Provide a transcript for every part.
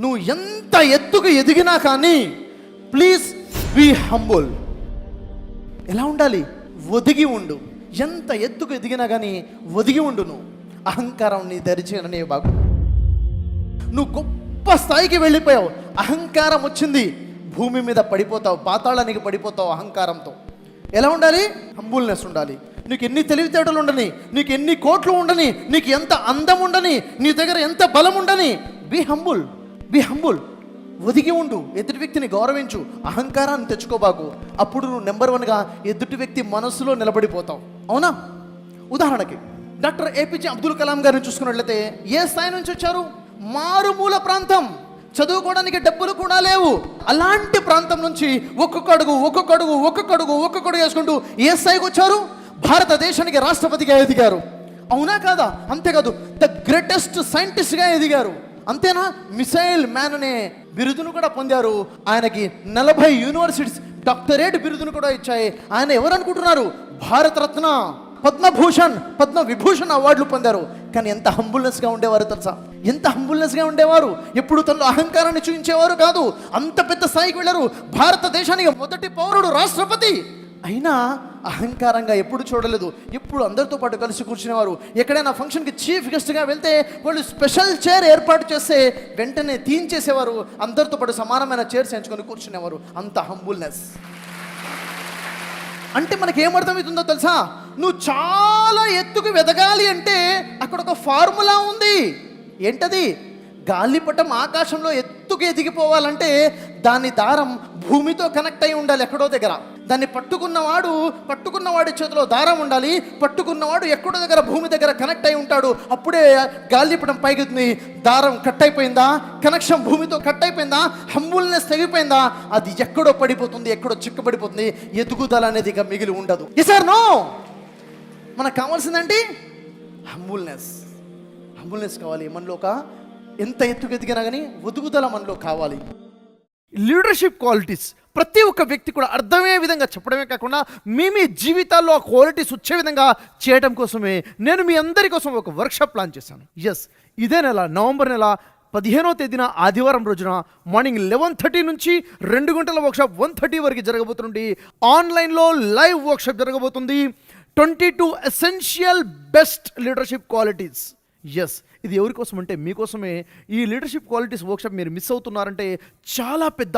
నువ్వు ఎంత ఎత్తుకు ఎదిగినా కానీ ప్లీజ్ బీ హంబుల్. ఎలా ఉండాలి? ఒదిగి ఉండు. ఎంత ఎత్తుకు ఎదిగినా కానీ ఒదిగి ఉండు. నువ్వు అహంకారం నీ దరిచేననే బాగు. నువ్వు గొప్ప స్థాయికి వెళ్ళిపోయావు, అహంకారం వచ్చింది, భూమి మీద పడిపోతావు, పాతాళానికి పడిపోతావు అహంకారంతో. ఎలా ఉండాలి? హంబుల్నెస్ ఉండాలి. నీకు ఎన్ని తెలివితేటలు ఉండని, నీకు ఎన్ని కోట్లు ఉండని, నీకు ఎంత అందం ఉండని, నీ దగ్గర ఎంత బలం ఉండని, బీ హంబుల్, బీ హంబుల్. ఒదిగి ఉండు, ఎదుటి వ్యక్తిని గౌరవించు, అహంకారాన్ని తెచ్చుకోబాకు. అప్పుడు నువ్వు నెంబర్ 1గా ఎదుటి వ్యక్తి మనసులో నిలబడిపోతావు. అవునా? ఉదాహరణకి డాక్టర్ ఏపీజే అబ్దుల్ కలాం గారిని చూసుకున్నట్లయితే ఏ స్థాయి నుంచి వచ్చారు? మారుమూల ప్రాంతం, చదువుకోవడానికి డబ్బులు కూడా లేవు. అలాంటి ప్రాంతం నుంచి ఒక్కొక్క అడుగు వేసుకుంటూ ఏ స్థాయికి వచ్చారు? భారతదేశానికి రాష్ట్రపతిగా ఎదిగారు. అవునా కాదా? అంతేకాదు, ద గ్రేటెస్ట్ సైంటిస్ట్గా ఎదిగారు. అంతేనా? మిసైల్ మ్యాన్ అనే బిరుదును కూడా పొందారు. ఆయనకి 40 యూనివర్సిటీస్ డాక్టరేట్ బిరుదును కూడా ఇచ్చాయి. ఆయన ఎవరు అనుకుంటున్నారు? భారతరత్న, పద్మభూషణ్, పద్మవిభూషణ్ అవార్డులు పొందారు. కానీ ఎంత హంబుల్నెస్గా ఉండేవారు తెలుసా? ఎంత హంబుల్నెస్గా ఉండేవారు. ఎప్పుడు తనలో అహంకారాన్ని చూపించేవారు కాదు. అంత పెద్ద స్థాయికి వెళ్ళారు. భారతదేశానికి మొదటి పౌరుడు, రాష్ట్రపతి అయినా అహంకారంగా ఎప్పుడు చూడలేదు. ఎప్పుడు అందరితో పాటు కలిసి కూర్చునేవారు. ఎక్కడైనా ఫంక్షన్కి చీఫ్ గెస్ట్గా వెళ్తే వాళ్ళు స్పెషల్ చైర్ ఏర్పాటు చేస్తే వెంటనే తీయించేసేవారు. అందరితో పాటు సమానమైన చైర్స్ ఎంచుకొని కూర్చునేవారు. అంత హంబుల్నెస్. అంటే మనకేమర్థమవుతుందో తెలుసా? నువ్వు చాలా ఎత్తుకు ఎదగాలి అంటే అక్కడ ఒక ఫార్ములా ఉంది. ఏంటది? గాలిపటం ఆకాశంలో ఎత్తుకు ఎదిగిపోవాలంటే దాని దారం భూమితో కనెక్ట్ అయి ఉండాలి ఎక్కడో దగ్గర. దాన్ని పట్టుకున్నవాడి చేతిలో దారం ఉండాలి. పట్టుకున్నవాడు ఎక్కడో దగ్గర భూమి దగ్గర కనెక్ట్ అయి ఉంటాడు. అప్పుడే గాలిపటం పైకి. దారం కట్ అయిపోయిందా? కనెక్షన్ భూమితో కట్ అయిపోయిందా? హంబుల్నెస్ తెగిపోయిందా? అది ఎక్కడో పడిపోతుంది, ఎక్కడో చిక్కుపడిపోతుంది. ఎదుగుదల అనేది ఇక మిగిలి ఉండదు. సార్ నో, మనకు కావాల్సిందంటే హంబుల్నెస్. హంబుల్నెస్ కావాలి మనలో. ఎంత ఎత్తుకు ఎదిగినా కానీ ఒదుగుదల మనలో కావాలి. లీడర్షిప్ క్వాలిటీస్ ప్రతి ఒక్క వ్యక్తి కూడా అర్థమయ్యే విధంగా చెప్పడమే కాకుండా మీ జీవితాల్లో ఆ క్వాలిటీస్ వచ్చే విధంగా చేయడం కోసమే నేను మీ అందరి కోసం ఒక వర్క్షాప్ ప్లాన్ చేశాను. ఇదే నెల నవంబర్ నెల 15వ తేదీన ఆదివారం రోజున మార్నింగ్ 11:30 నుంచి 2 గంటల వర్క్షాప్ 1:30 వరకు జరగబోతుంది. ఆన్లైన్లో లైవ్ వర్క్షాప్ జరగబోతుంది. 22 ఎసెన్షియల్ బెస్ట్ లీడర్షిప్ క్వాలిటీస్. ఇది ఎవరి కోసం అంటే మీకోసమే. ఈ లీడర్షిప్ క్వాలిటీస్ వర్క్షాప్ మీరు మిస్ అవుతున్నారంటే చాలా పెద్ద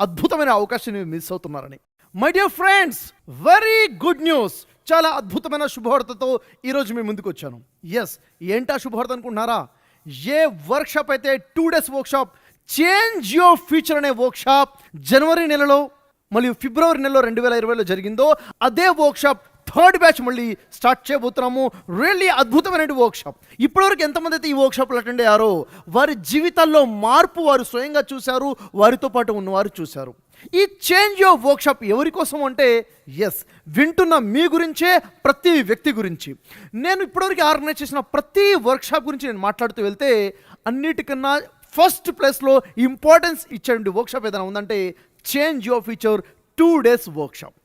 అద్భుతమైన అవకాశం మీరు మిస్ అవుతున్నారని. My dear friends, very good news. చాలా అద్భుతమైన శుభవార్తతో ఈరోజు మీ ముందుకు వచ్చాను. ఏంటా శుభవార్త అనుకుంటున్నారా? ఏ వర్క్షాప్ అయితే 2 days workshop change your future అనే వర్క్షాప్ జనవరి నెలలో మరియు ఫిబ్రవరి నెలలో 2020లో జరిగిందో అదే వర్క్షాప్ 3rd బ్యాచ్ మళ్ళీ స్టార్ట్ చేయబోతున్నాము. రియల్లీ అద్భుతమైన వర్క్షాప్. ఇప్పటివరకు ఎంతమంది అయితే ఈ వర్క్షాప్లో అటెండ్ అయ్యారో వారి జీవితాల్లో మార్పు వారు స్వయంగా చూశారు, వారితో పాటు ఉన్నవారు చూశారు. ఈ చేంజ్ యువర్ వర్క్షాప్ ఎవరి కోసం అంటే వింటున్న మీ గురించే, ప్రతి వ్యక్తి గురించి. నేను ఇప్పటివరకు ఆర్గనైజ్ చేసిన ప్రతి వర్క్షాప్ గురించి నేను మాట్లాడుతూ వెళ్తే అన్నిటికన్నా ఫస్ట్ ప్లేస్లో ఇంపార్టెన్స్ ఇచ్చే వర్క్షాప్ ఏదైనా ఉందంటే change your future 2 days workshop.